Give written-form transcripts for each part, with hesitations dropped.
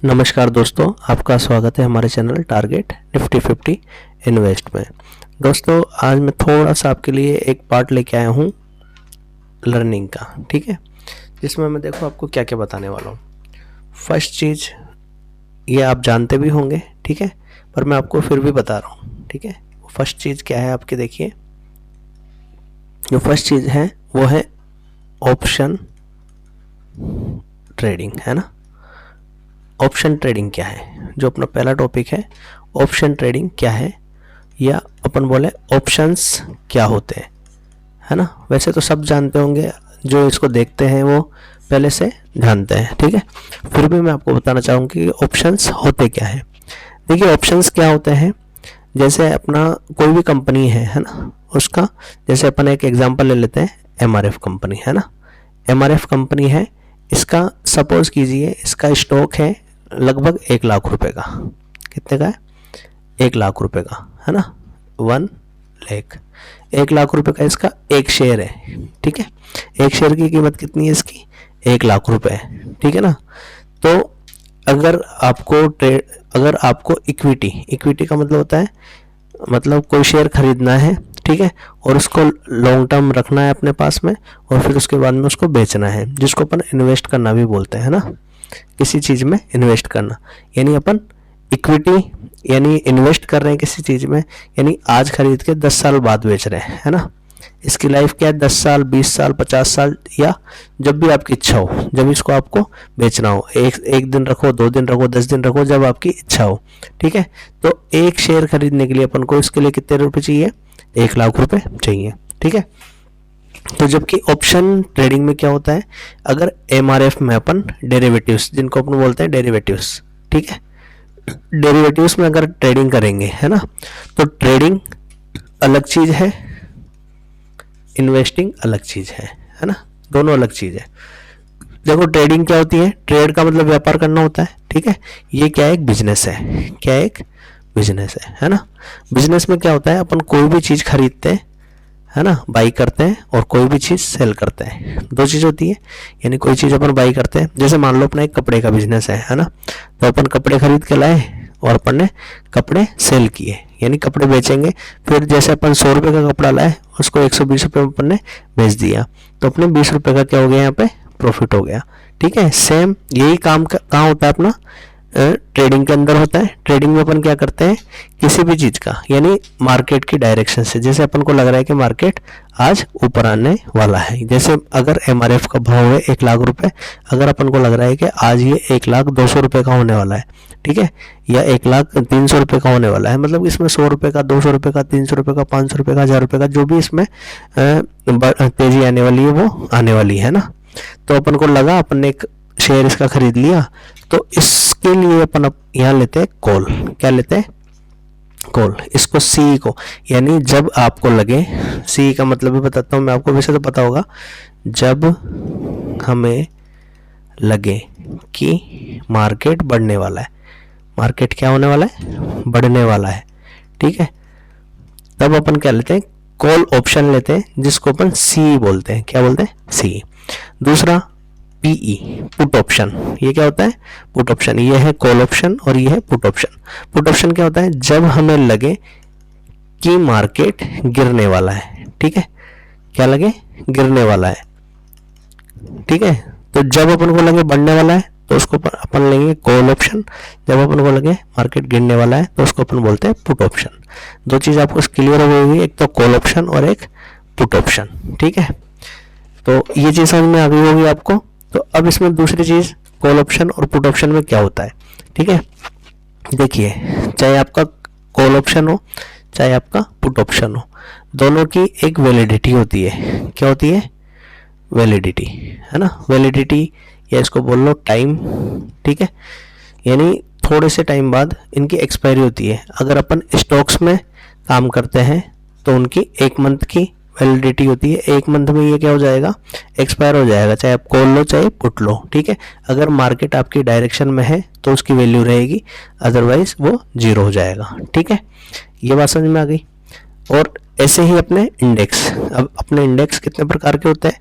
नमस्कार दोस्तों, आपका स्वागत है हमारे चैनल टारगेट निफ्टी 50 इन्वेस्ट में। दोस्तों, आज मैं थोड़ा सा आपके लिए एक पार्ट लेके आया हूँ लर्निंग का, ठीक है, जिसमें मैं देखो आपको क्या क्या बताने वाला हूँ। फर्स्ट चीज़ ये आप जानते भी होंगे, ठीक है, पर मैं आपको फिर भी बता रहा हूँ, ठीक है। फर्स्ट चीज़ क्या है आपके, देखिए, जो फर्स्ट चीज़ है वो है ऑप्शन ट्रेडिंग, है ना। ऑप्शन ट्रेडिंग क्या है, जो अपना पहला टॉपिक है, ऑप्शन ट्रेडिंग क्या है, या अपन बोले ऑप्शंस क्या होते हैं, है ना। वैसे तो सब जानते होंगे, जो इसको देखते हैं वो पहले से जानते हैं, ठीक है। फिर भी मैं आपको बताना चाहूँगा कि ऑप्शंस होते क्या है। देखिए, ऑप्शंस क्या होते हैं, जैसे अपना कोई भी कंपनी है ना, उसका जैसे अपन एक एग्जांपल ले लेते हैं, एमआरएफ कंपनी, है ना। एमआरएफ कंपनी है, इसका सपोज कीजिए इसका स्टॉक है लगभग 1 लाख रुपए का। कितने का है? 1 लाख रुपए का, है ना। 1 लाख, 1 लाख रुपए का इसका एक शेयर है, ठीक है। एक शेयर की कीमत कितनी है इसकी? 1 लाख रुपए है, ठीक है ना। तो अगर आपको इक्विटी का मतलब होता है, मतलब कोई शेयर खरीदना है, ठीक है, और उसको लॉन्ग टर्म रखना है अपने पास में, और फिर उसके बाद में उसको बेचना है, जिसको अपन इन्वेस्ट करना भी बोलते हैं ना। किसी चीज़ में इन्वेस्ट करना, यानी अपन इक्विटी यानी इन्वेस्ट कर रहे हैं किसी चीज़ में, यानी आज खरीद के 10 साल बाद बेच रहे हैं, है ना। इसकी लाइफ क्या है? 10 साल, 20 साल, 50 साल, या जब भी आपकी इच्छा हो, जब इसको आपको बेचना हो, एक दिन रखो, 2 दिन रखो, 10 दिन रखो, जब आपकी इच्छा हो, ठीक है। तो एक शेयर खरीदने के लिए अपन को इसके लिए कितने रुपए चाहिए? 1 लाख रुपए चाहिए, ठीक है। तो जबकि ऑप्शन ट्रेडिंग में क्या होता है, अगर एमआरएफ में अपन डेरिवेटिव्स, जिनको अपन बोलते हैं डेरिवेटिव्स, ठीक है, डेरिवेटिव्स में अगर ट्रेडिंग करेंगे, है ना, तो ट्रेडिंग अलग चीज है, इन्वेस्टिंग अलग चीज है ना, दोनों अलग चीज है। देखो, ट्रेडिंग क्या होती है? ट्रेड का मतलब व्यापार करना होता है, ठीक है। ये क्या है? एक बिजनेस है। क्या एक बिजनेस है ना। बिजनेस में क्या होता है, अपन कोई भी चीज खरीदते हैं, है ना, बाई करते हैं, और कोई भी चीज़ सेल करते हैं। 2 चीज़ होती है, यानी कोई चीज़ अपन बाई करते हैं, जैसे मान लो अपना एक कपड़े का बिजनेस है ना, तो अपन कपड़े खरीद के लाए और अपन ने कपड़े सेल किए, यानी कपड़े बेचेंगे। फिर जैसे अपन 100 रुपये का कपड़ा लाए, उसको 120 रुपये में अपन ने बेच दिया, तो अपने 20 रुपये का क्या हो गया? यहाँ पे प्रॉफिट हो गया, ठीक है। सेम यही काम कहाँ होता है? अपना ट्रेडिंग के अंदर होता है। ट्रेडिंग में अपन क्या करते हैं, किसी भी चीज़ का, यानी मार्केट की डायरेक्शन से, जैसे अपन को लग रहा है कि मार्केट आज ऊपर आने वाला है, जैसे अगर एमआरएफ का भाव है 1 लाख रुपए, अगर अपन को लग रहा है कि आज ये 1,02,00,000 रुपये का होने वाला है, ठीक है, या 1,03,00,000 रुपये का होने वाला है, मतलब इसमें 100 रुपये का, 200 रुपये का, 300 रुपये का, 500 रुपये का, 1000 रुपये का, जो भी इसमें तेजी आने वाली है वो आने वाली है ना। तो अपन को लगा, अपन ने एक शेयर इसका खरीद लिया, तो इसके लिए अपन यहाँ लेते हैं कॉल। क्या लेते हैं? कॉल। इसको सी को, यानी जब आपको लगे, सी का मतलब भी बताता हूँ मैं आपको, वैसे तो पता होगा, जब हमें लगे कि मार्केट बढ़ने वाला है, मार्केट क्या होने वाला है? बढ़ने वाला है, ठीक है, तब अपन क्या लेते हैं? कॉल ऑप्शन लेते हैं, जिसको अपन सी बोलते हैं। क्या बोलते हैं? सी। दूसरा पीई, पुट ऑप्शन। ये क्या होता है? Put option. ये है कॉल ऑप्शन और ये है पुट ऑप्शन। पुट ऑप्शन क्या होता है? जब हमें लगे कि मार्केट गिरने वाला है, ठीक है, क्या लगे? गिरने वाला है, ठीक है। तो जब अपन को लगे बढ़ने वाला है, तो उसको अपन लेंगे कॉल ऑप्शन। जब अपन को लगे मार्केट गिरने वाला है, तो उसको अपन बोलते हैं पुट ऑप्शन। 2 चीज आपको क्लियर हो गई, एक तो कॉल ऑप्शन और एक पुट ऑप्शन, ठीक है। तो ये चीज समझ में आ गई होगी आपको। तो अब इसमें दूसरी चीज, कॉल ऑप्शन और पुट ऑप्शन में क्या होता है, ठीक है। देखिए, चाहे आपका कॉल ऑप्शन हो, चाहे आपका पुट ऑप्शन हो, दोनों की एक वैलिडिटी होती है। क्या होती है? वैलिडिटी, है ना। वैलिडिटी, या इसको बोल लो टाइम, ठीक है, यानी थोड़े से टाइम बाद इनकी एक्सपायरी होती है। अगर अपन स्टॉक्स में काम करते हैं तो उनकी 1 मंथ की वैलिडिटी होती है। 1 मंथ में ये क्या हो जाएगा? एक्सपायर हो जाएगा, चाहे आप कॉल लो चाहे पुट लो, ठीक है। अगर मार्केट आपकी डायरेक्शन में है तो उसकी वैल्यू रहेगी, अदरवाइज वो 0 हो जाएगा, ठीक है। ये बात समझ में आ गई। और ऐसे ही अपने इंडेक्स, अब अपने इंडेक्स कितने प्रकार के होते हैं?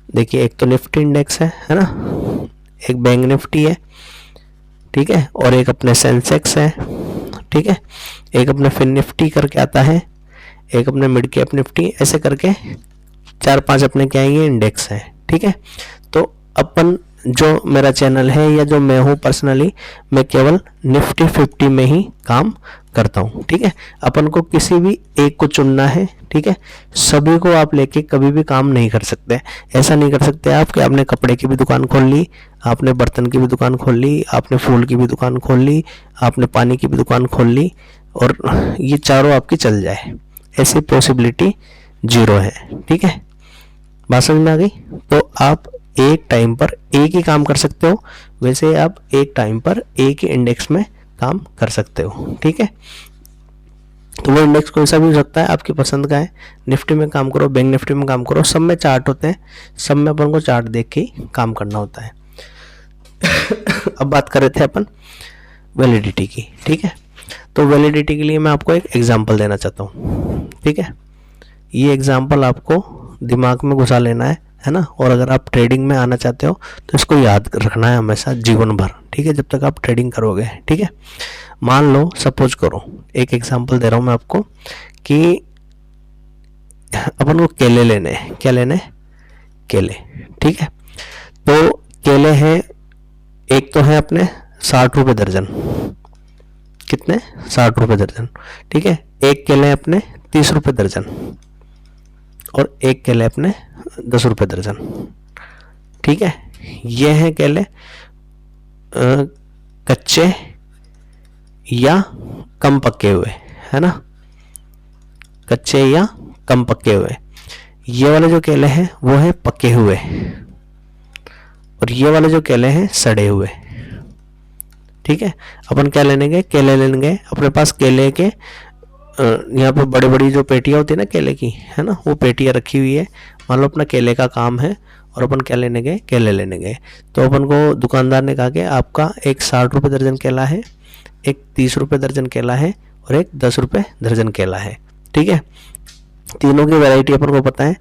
देखिए, एक तो निफ्टी इंडेक्स है ना, एक बैंक निफ्टी है, ठीक है, और एक अपने सेंसेक्स है, ठीक है, एक अपने फिन निफ्टी करके आता है, एक अपने मिड कैप निफ्टी, ऐसे करके 4-5 अपने क्या है ये इंडेक्स है, ठीक है। तो अपन जो मेरा चैनल है या जो मैं हूँ पर्सनली, मैं केवल निफ्टी 50 में ही काम करता हूँ, ठीक है। अपन को किसी भी एक को चुनना है, ठीक है, सभी को आप लेके कभी भी काम नहीं कर सकते। ऐसा नहीं कर सकते आप कि आपने कपड़े की भी दुकान खोल ली, आपने बर्तन की भी दुकान खोल ली, आपने फूल की भी दुकान खोल ली, आपने पानी की भी दुकान खोल ली और ये चारों आपकी चल जाए, ऐसी पॉसिबिलिटी 0 है, ठीक है। बात समझ में आ गई? तो आप एक टाइम पर एक ही काम कर सकते हो, वैसे आप एक टाइम पर एक ही इंडेक्स में काम कर सकते हो, ठीक है। तो वो इंडेक्स कोई सा भी हो सकता है, आपकी पसंद का है। निफ्टी में काम करो, बैंक निफ्टी में काम करो, सब में चार्ट होते हैं, सब में अपन को चार्ट देख के ही काम करना होता है। अब बात कर रहे थे अपन वैलिडिटी की, ठीक है। तो वैलिडिटी के लिए मैं आपको एक एग्जांपल देना चाहता हूँ, ठीक है। ये एग्जांपल आपको दिमाग में घुसा लेना है ना। और अगर आप ट्रेडिंग में आना चाहते हो तो इसको याद रखना है हमेशा जीवन भर, ठीक है, जब तक आप ट्रेडिंग करोगे, ठीक है। मान लो, सपोज करो, एक एग्जांपल दे रहा हूँ मैं आपको कि अपन को केले लेने हैं। क्या लेने? केले, ठीक है। तो केले हैं, एक तो है अपने 60 रुपये दर्जन। कितने? 60 रुपये दर्जन, ठीक है। एक केले अपने 30 रुपये दर्जन और एक केले अपने 10 रुपये दर्जन, ठीक है। ये हैं केले कच्चे या कम पके हुए, है ना, कच्चे या कम पके हुए। ये वाले जो केले हैं वो है पके हुए और ये वाले जो केले हैं सड़े हुए, ठीक है। अपन क्या लेने गए? केले लेने गए। अपने पास केले के यहाँ पे बड़ी बड़ी जो पेटियाँ होती है ना केले की, है ना, वो पेटियाँ रखी हुई है। मान लो अपना केले का काम है और अपन क्या लेने गए? केले लेने गए। तो अपन को दुकानदार ने कहा कि आपका एक 60 रुपये दर्जन केला है, एक 30 रुपये दर्जन केला है और एक 10 रुपये दर्जन केला है, ठीक है। तीनों की वैरायटी अपन को पता है।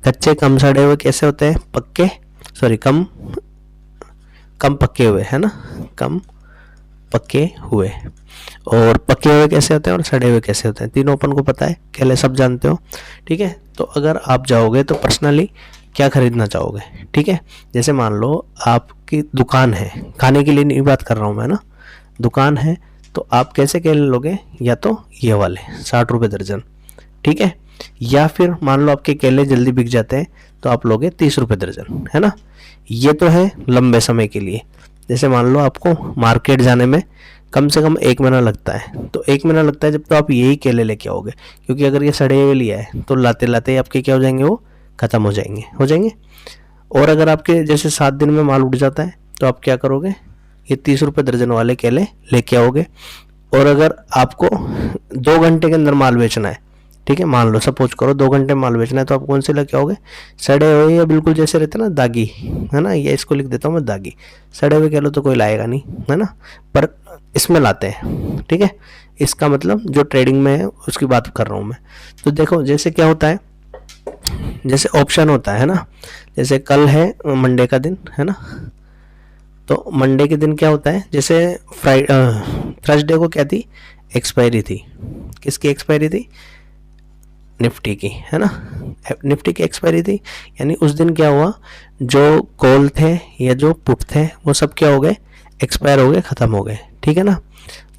कच्चे कम सड़े हुए कैसे होते हैं? पक्के, सॉरी, कम पके हुए, है ना, कम पके हुए। और पके हुए कैसे होते हैं और सड़े हुए कैसे होते हैं, तीनों अपन को पता है, केले सब जानते हो, ठीक है। तो अगर आप जाओगे तो पर्सनली क्या खरीदना चाहोगे, ठीक है। जैसे मान लो आपकी दुकान है, खाने के लिए नहीं बात कर रहा हूँ मैं ना, दुकान है, तो आप कैसे केले लोगे? या तो ये वाले 60 रुपये दर्जन, ठीक है, या फिर मान लो आपके केले जल्दी बिक जाते हैं तो आप लोगे 30 रुपये दर्जन, है ना। ये तो है लंबे समय के लिए। जैसे मान लो आपको मार्केट जाने में कम से कम 1 महीना लगता है, तो 1 महीना लगता है जब तो आप यही केले लेके आओगे, क्योंकि अगर ये सड़े हुए लिया है तो लाते लाते आपके क्या हो जाएंगे? वो ख़त्म हो जाएंगे। और अगर आपके जैसे 7 दिन में माल उठ जाता है तो आप क्या करोगे? ये 30 रुपये दर्जन वाले केले लेके आओगे। और अगर आपको 2 घंटे के अंदर माल बेचना है, ठीक है, मान लो सपोज करो 2 घंटे में माल बेचना है, तो आप कौन से लेके आओगे? सड़े हुए या बिल्कुल जैसे रहते ना दागी, है ना, ये इसको लिख देता हूँ मैं दागी। सड़े हुए केले तो कोई लाएगा नहीं, है ना, पर इसमें लाते हैं, ठीक है। इसका मतलब जो ट्रेडिंग में है उसकी बात कर रहा हूँ मैं। तो देखो जैसे क्या होता है, जैसे ऑप्शन होता है ना, जैसे कल है मंडे का दिन, है ना, तो मंडे के दिन क्या होता है? जैसे थर्सडे को क्या थी? एक्सपायरी थी। किसकी एक्सपायरी थी? निफ्टी की, है ना, निफ्टी की एक्सपायरी थी। यानी उस दिन क्या हुआ? जो कॉल थे या जो पुट थे वो सब क्या हो गए? एक्सपायर हो गए, ख़त्म हो गए, ठीक है ना,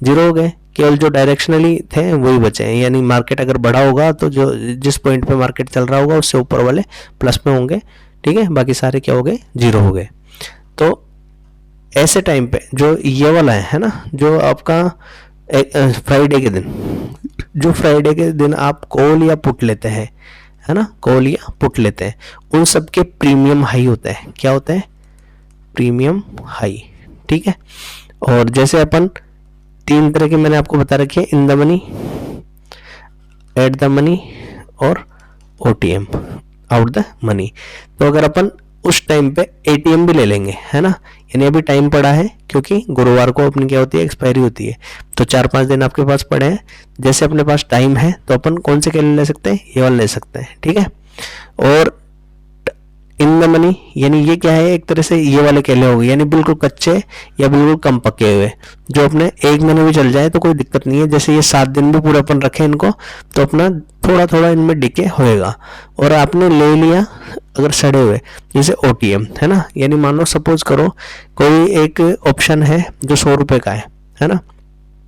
0 हो गए। केवल जो डायरेक्शनली थे वही बचे हैं। यानी मार्केट अगर बढ़ा होगा तो जो जिस पॉइंट पे मार्केट चल रहा होगा उससे ऊपर वाले प्लस में होंगे, ठीक है, बाकी सारे क्या हो गए? 0 हो गए। तो ऐसे टाइम पे जो ये वाला है ना, जो आपका फ्राइडे के दिन, जो फ्राइडे के दिन आप कॉल या पुट लेते हैं, है ना, कॉल या पुट लेते हैं, उन सब के प्रीमियम हाई होते हैं। क्या होते हैं? प्रीमियम हाई, ठीक है। और जैसे अपन 3 तरह के मैंने आपको बता रखे हैं, in the money, at the money और OTM, आउट द मनी। तो अगर अपन उस टाइम पे ATM भी ले लेंगे, है ना, यानी अभी टाइम पड़ा है क्योंकि गुरुवार को अपनी क्या होती है? एक्सपायरी होती है। तो 4-5 दिन आपके पास पड़े हैं। जैसे अपने पास टाइम है तो अपन कौन से केले ले सकते हैं? ये वाले ले सकते हैं, ठीक है। और इन द मनी यानी ये क्या है, एक तरह से ये वाले केले हो गए यानी बिल्कुल कच्चे या बिल्कुल कम पके हुए, जो अपने 1 महीने भी चल जाए तो कोई दिक्कत नहीं है। जैसे ये 7 दिन भी पूरे अपन रखें इनको तो अपना थोड़ा थोड़ा इनमें डिके होएगा। और आपने ले लिया अगर सड़े हुए, जैसे OTM है ना, यानी मान लो सपोज करो कोई एक ऑप्शन है जो 100 रुपये का है ना,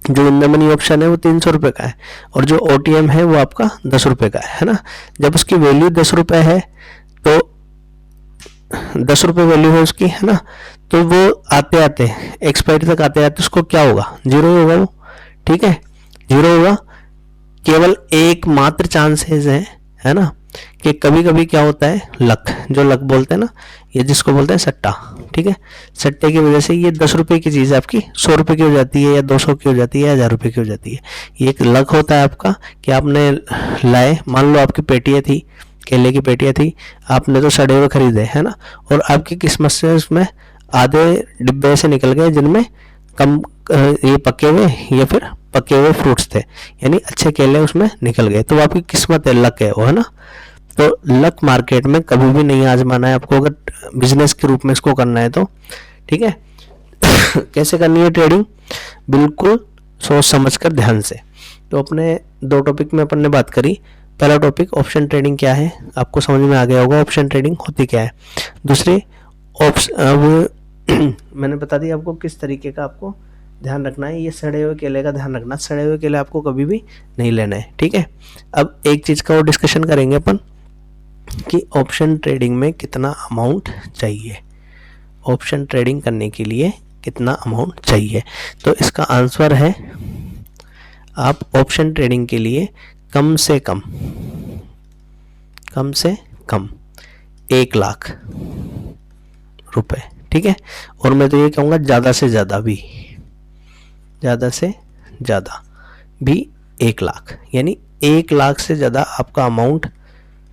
जो इन द मनी ऑप्शन है वो 300 रुपये का है, और जो OTM है वो आपका 10 रुपये का है ना। जब उसकी वैल्यू 10 रुपये है तो 10 रुपये वैल्यू है उसकी, है ना, तो वो आते आते एक्सपायरी तक आते आते उसको क्या होगा, 0 होगा वो, ठीक है, 0 होगा। केवल एक मात्र चांसेस है ना, कि कभी कभी क्या होता है, लक, जो लक बोलते हैं ना, ये जिसको बोलते हैं सट्टा, ठीक है, सट्टे की वजह से ये 10 रुपये की चीज़ आपकी 100 रुपये की हो जाती है, या 200 की हो जाती है, या 1000 रुपये की हो जाती है। ये एक लक होता है आपका कि आपने लाए, मान लो आपकी पेटियाँ थी, केले की पेटियाँ थी, आपने तो सड़े हुए खरीदे है ना, और आपकी किस्मत से उसमें आधे डिब्बे ऐसे निकल गए जिनमें कम ये पके हुए या फिर पके हुए फ्रूट्स थे, यानी अच्छे केले उसमें निकल गए, तो आपकी किस्मत है, लक है वो, है ना। तो लक मार्केट में कभी भी नहीं आजमाना है आपको, अगर बिजनेस के रूप में इसको करना है तो, ठीक है। कैसे करनी है ट्रेडिंग, बिल्कुल सोच समझ कर ध्यान से। तो अपने 2 टॉपिक में अपन ने बात करी। पहला टॉपिक ऑप्शन ट्रेडिंग क्या है, आपको समझ में आ गया होगा ऑप्शन ट्रेडिंग होती क्या है। दूसरी अब मैंने बता दिया आपको किस तरीके का आपको ध्यान रखना है। ये सड़े हुए केले का ध्यान रखना, सड़े हुए केले आपको कभी भी नहीं लेना है, ठीक है। अब एक चीज़ का और डिस्कशन करेंगे अपन कि ऑप्शन ट्रेडिंग में कितना अमाउंट चाहिए, ऑप्शन ट्रेडिंग करने के लिए कितना अमाउंट चाहिए। तो इसका आंसर है, आप ऑप्शन ट्रेडिंग के लिए कम से कम 1 लाख रुपए, ठीक है। और मैं तो ये कहूँगा ज़्यादा से ज़्यादा भी 1 लाख, यानी 1 लाख से ज़्यादा आपका अमाउंट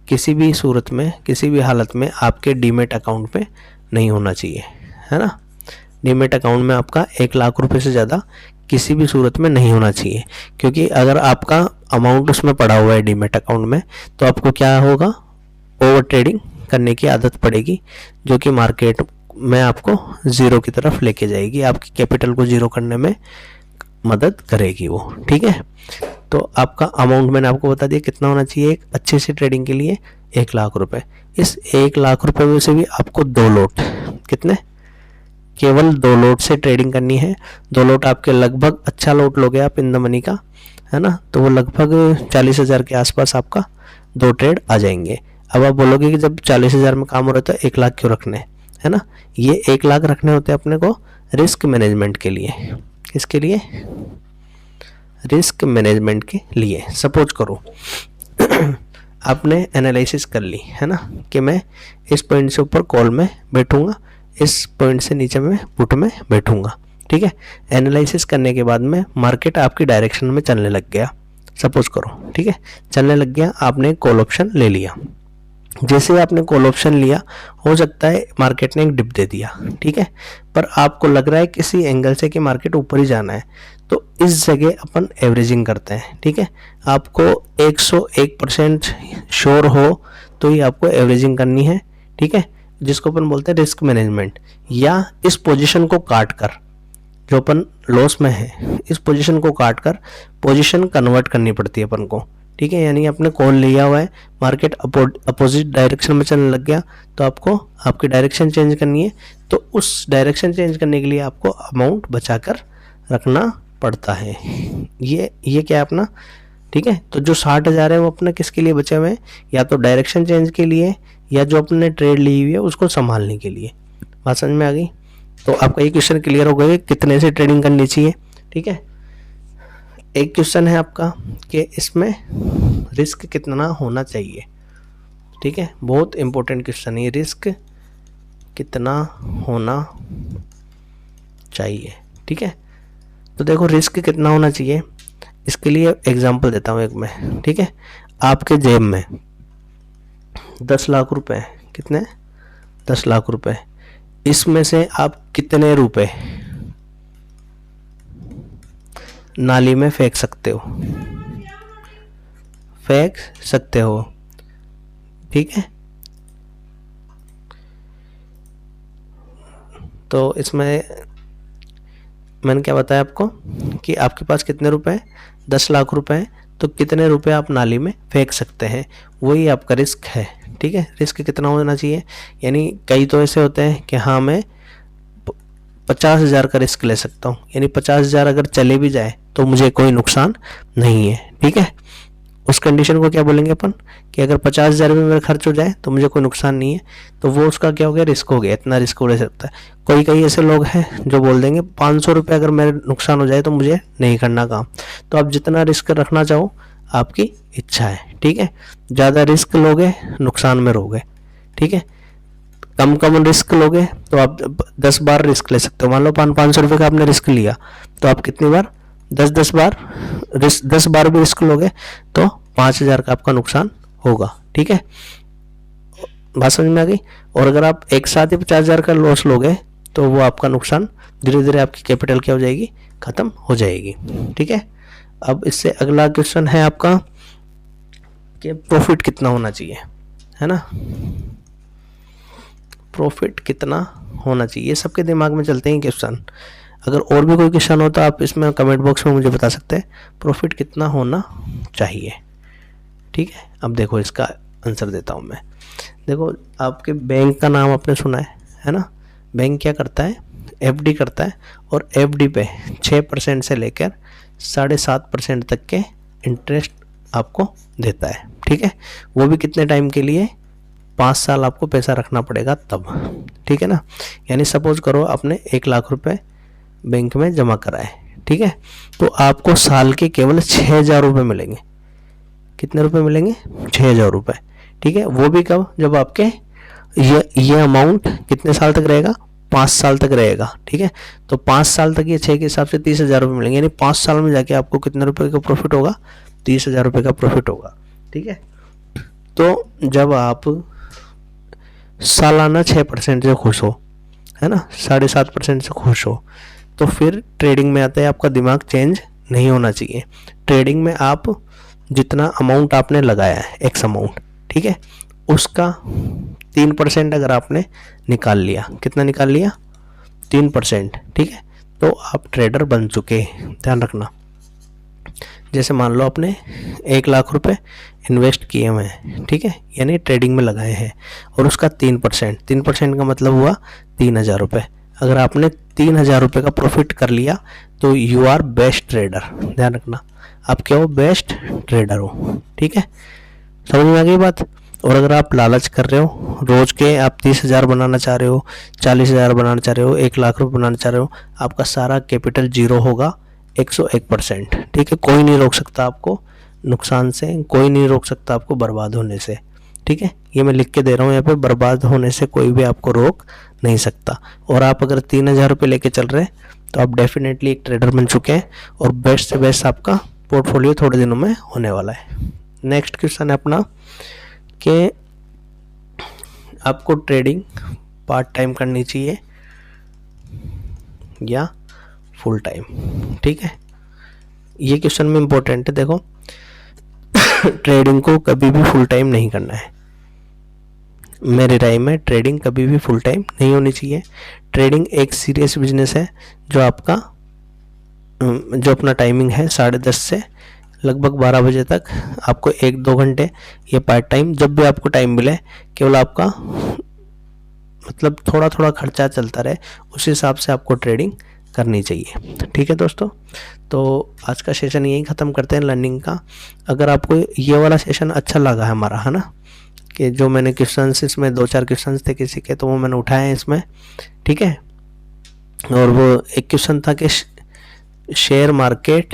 किसी भी सूरत में, किसी भी हालत में आपके डीमेट अकाउंट पे नहीं होना चाहिए, है ना। डीमेट अकाउंट में आपका 1 लाख रुपए से ज़्यादा किसी भी सूरत में नहीं होना चाहिए, क्योंकि अगर आपका अमाउंट उसमें पड़ा हुआ है डीमेट अकाउंट में, तो आपको क्या होगा, ओवर ट्रेडिंग करने की आदत पड़ेगी, जो कि मार्केट में आपको ज़ीरो की तरफ लेके जाएगी, आपकी कैपिटल को ज़ीरो करने में मदद करेगी वो, ठीक है। तो आपका अमाउंट मैंने आपको बता दिया कितना होना चाहिए एक अच्छे से ट्रेडिंग के लिए, 1 लाख रुपए। इस 1 लाख रुपए में से भी आपको 2 लोट, कितने, केवल 2 लोट से ट्रेडिंग करनी है। 2 लोट आपके लगभग, अच्छा लोट लोगे आप इन द मनी का, है ना, तो वो लगभग 40,000 के आसपास आपका 2 ट्रेड आ जाएंगे। अब आप बोलोगे कि जब 40,000 में काम हो रहा है तो 1 लाख क्यों रखने, है ना। ये 1 लाख रखने होते हैं अपने को रिस्क मैनेजमेंट के लिए। किसके लिए, रिस्क मैनेजमेंट के लिए। सपोज करो आपने एनालिसिस कर ली, है ना, कि मैं इस पॉइंट से ऊपर कॉल में बैठूंगा, इस पॉइंट से नीचे मैं पुट में बैठूंगा, ठीक है। एनालिसिस करने के बाद में मार्केट आपकी डायरेक्शन में चलने लग गया, सपोज करो, ठीक है, चलने लग गया, आपने कॉल ऑप्शन ले लिया। जैसे आपने कॉल ऑप्शन लिया, हो सकता है मार्केट ने एक डिप दे दिया, ठीक है, पर आपको लग रहा है किसी एंगल से कि मार्केट ऊपर ही जाना है, तो इस जगह अपन एवरेजिंग करते हैं, ठीक है। आपको 101% श्योर हो तो ही आपको एवरेजिंग करनी है, ठीक है, जिसको अपन बोलते हैं रिस्क मैनेजमेंट। या इस पोजीशन को काट कर, जो अपन लॉस में है, इस पोजीशन को काट कर पोजीशन कन्वर्ट करनी पड़ती है अपन को, ठीक है। यानी आपने कॉल लिया हुआ है, मार्केट अपोजिट डायरेक्शन में चलने लग गया, तो आपको आपकी डायरेक्शन चेंज करनी है, तो उस डायरेक्शन चेंज करने के लिए आपको अमाउंट बचाकर रखना पड़ता है। ये क्या है अपना, ठीक है। तो जो 60,000 है वो अपना किसके लिए बचे हुए हैं, या तो डायरेक्शन चेंज के लिए, या जो अपने ट्रेड ली हुई है उसको संभालने के लिए। बात समझ में आ गई। तो आपका ये क्वेश्चन क्लियर हो गया कितने से ट्रेडिंग करनी चाहिए, ठीक है। एक क्वेश्चन है आपका कि इसमें रिस्क कितना होना चाहिए, ठीक है, बहुत इंपॉर्टेंट क्वेश्चन है, रिस्क कितना होना चाहिए, ठीक है। तो देखो रिस्क कितना होना चाहिए, इसके लिए एग्जांपल देता हूँ एक मैं, ठीक है। आपके जेब में 10 लाख रुपए, कितने, 10 लाख रुपए, इसमें से आप कितने रुपए नाली में फेंक सकते हो, ठीक है। तो इसमें मैंने क्या बताया आपको कि आपके पास कितने रुपए हैं, 10 लाख रुपए हैं, तो कितने रुपए आप नाली में फेंक सकते हैं, वही आपका रिस्क है। ठीक है, रिस्क कितना होना चाहिए, यानी कई तो ऐसे होते हैं कि हाँ मैं 50,000 का रिस्क ले सकता हूँ, यानी 50,000 अगर चले भी जाए तो मुझे कोई नुकसान नहीं है। ठीक है, उस कंडीशन को क्या बोलेंगे अपन कि अगर 50,000 में मेरा खर्च हो जाए तो मुझे कोई नुकसान नहीं है, तो वो उसका क्या हो गया, रिस्क हो गया, इतना रिस्क वो ले सकता है। कई ऐसे लोग हैं जो बोल देंगे 500 रुपये अगर मेरे नुकसान हो जाए तो मुझे नहीं करना काम। तो आप जितना रिस्क रखना चाहो आपकी इच्छा है। ठीक है, ज़्यादा रिस्क लोगे नुकसान में रहोगे। ठीक है, कम रिस्क लोगे तो आप 10 बार रिस्क ले सकते हो। मान लो 500 रुपये का आपने रिस्क लिया, तो आप कितनी बार, 10 बार रिस्क, 10 बार भी रिस्क लोगे तो 5,000 का आपका नुकसान होगा। ठीक है, बात समझ में आ गई। और अगर आप एक साथ ही 50,000 का लॉस लोगे तो वो आपका नुकसान धीरे धीरे आपकी कैपिटल क्या हो जाएगी, खत्म हो जाएगी। ठीक है, अब इससे अगला क्वेश्चन है आपका कि प्रॉफिट कितना होना चाहिए, है ना, प्रॉफिट कितना होना चाहिए, ये सबके दिमाग में चलते हैं क्वेश्चन। अगर और भी कोई क्वेश्चन हो तो आप इसमें कमेंट बॉक्स में मुझे बता सकते हैं प्रॉफिट कितना होना चाहिए। ठीक है, अब देखो इसका आंसर देता हूँ मैं। देखो, आपके बैंक का नाम आपने सुना है ना, बैंक क्या करता है, एफडी करता है, और एफडी पे 6% से लेकर 7.5% तक के इंटरेस्ट आपको देता है। ठीक है, वो भी कितने टाइम के लिए, 5 साल आपको पैसा रखना पड़ेगा तब। ठीक है ना, यानी सपोज करो आपने 1 लाख रुपए बैंक में जमा कराए। ठीक है, तो आपको साल के केवल 6,000 रुपये मिलेंगे। कितने रुपए मिलेंगे, 6,000 रुपये। ठीक है, वो भी कब, जब आपके ये अमाउंट कितने साल तक रहेगा, 5 साल तक रहेगा। ठीक है, तो 5 साल तक ये 6 के हिसाब से 30,000 रुपये मिलेंगे, यानी 5 साल में जाके आपको कितने रुपए का प्रॉफिट होगा, 30,000 रुपये का प्रॉफिट होगा। ठीक है, तो जब आप सालाना 6% से खुश हो, है ना, 7.5% से खुश हो, तो फिर ट्रेडिंग में आता है आपका दिमाग चेंज नहीं होना चाहिए। ट्रेडिंग में आप जितना अमाउंट आपने लगाया है, एक्स अमाउंट, ठीक है, उसका 3% अगर आपने निकाल लिया, कितना निकाल लिया, 3%, ठीक है, तो आप ट्रेडर बन चुके। ध्यान रखना, जैसे मान लो आपने 1 लाख रुपए इन्वेस्ट किए हुए हैं, ठीक है, यानी ट्रेडिंग में लगाए हैं, और उसका 3% का मतलब हुआ 3,000 रुपये। अगर आपने 3,000 रुपये का प्रॉफिट कर लिया तो यू आर बेस्ट ट्रेडर। ध्यान रखना, आप क्या हो, बेस्ट ट्रेडर हो। ठीक है, समझ में आ गई बात। और अगर आप लालच कर रहे हो, रोज के आप 30,000 बनाना चाह रहे हो, 40,000 बनाना चाह रहे हो, 1 लाख रुपये बनाना चाह रहे हो, आपका सारा कैपिटल जीरो होगा 101%। ठीक है, कोई नहीं रोक सकता आपको नुकसान से, कोई नहीं रोक सकता आपको बर्बाद होने से। ठीक है, ये मैं लिख के दे रहा हूँ यहाँ पे, बर्बाद होने से कोई भी आपको रोक नहीं सकता। और आप अगर 3,000 रुपये लेके चल रहे हैं तो आप डेफिनेटली एक ट्रेडर बन चुके हैं, और बेस्ट से बेस्ट आपका पोर्टफोलियो थोड़े दिनों में होने वाला है। नेक्स्ट क्वेश्चन है अपना कि आपको ट्रेडिंग पार्ट टाइम करनी चाहिए या फुल टाइम। ठीक है, ये क्वेश्चन में इम्पोर्टेंट है। देखो, ट्रेडिंग को कभी भी फुल टाइम नहीं करना है। मेरी राय में ट्रेडिंग कभी भी फुल टाइम नहीं होनी चाहिए। ट्रेडिंग एक सीरियस बिजनेस है जो आपका जो अपना टाइमिंग है 10:30 से लगभग 12 बजे तक, आपको 1-2 घंटे ये पार्ट टाइम जब भी आपको टाइम मिले, केवल आपका मतलब थोड़ा थोड़ा खर्चा चलता रहे, उस हिसाब से आपको ट्रेडिंग करनी चाहिए। ठीक है दोस्तों, तो आज का सेशन यहीं ख़त्म करते हैं लर्निंग का। अगर आपको ये वाला सेशन अच्छा लगा है हमारा, है ना, कि जो मैंने क्वेश्चंस इसमें 2-4 क्वेश्चंस थे किसी के, तो वो मैंने उठाए हैं इसमें। ठीक है, और वो एक क्वेश्चन था कि शेयर मार्केट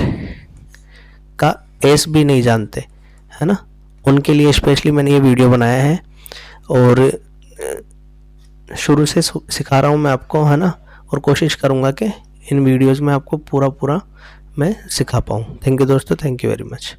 का एस भी नहीं जानते, है ना, उनके लिए स्पेशली मैंने ये वीडियो बनाया है, और शुरू से सिखा रहा हूँ मैं आपको, है ना, और कोशिश करूँगा कि इन वीडियोज़ में आपको पूरा मैं सिखा पाऊँ। थैंक यू दोस्तों, थैंक यू वेरी मच।